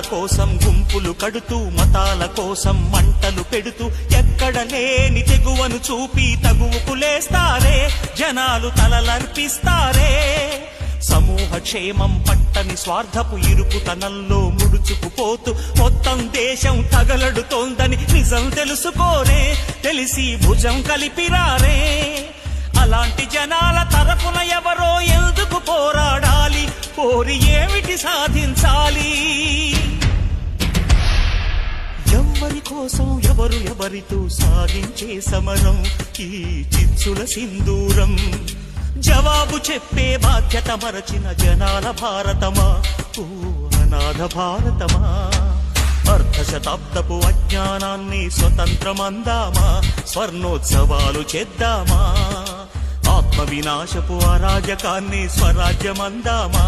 కోసం గుంపులు కడుతూ మతాల కోసం మంటలు పెడుతూ ఎక్కడ లేని తెగువను చూపి తగువుకు లేస్తారే జనాలు తలలర్పిస్తారే సమూహ క్షేమం పట్టని స్వార్థపు ఇరుకుతనంలో ముడుచుకుపోతూ మొత్తం దేశం తగలడుతోందని నిజం తెలుసుకోరే తెలిసి భుజం కలిపిరారే అలాంటి జనాల తరపున ఎవరో ఎందుకు పోరాడాలి పోరి ఏమిటి సాధించాలి ఎవరి కోసం ఎవరితో సాగించే సమరం ఈ చిచ్చుల సింధూరం జవాబు చెప్పే బాధ్యత మరచిన జనాల భారతమా ఓ అనాథ భారతమా అర్ధశతాబ్దపు అజ్ఞానాన్ని స్వతంత్రమందామా స్వర్ణోత్సవాలు చేద్దామా ఆత్మ వినాశపు అరాజకాన్ని స్వరాజ్యమందామా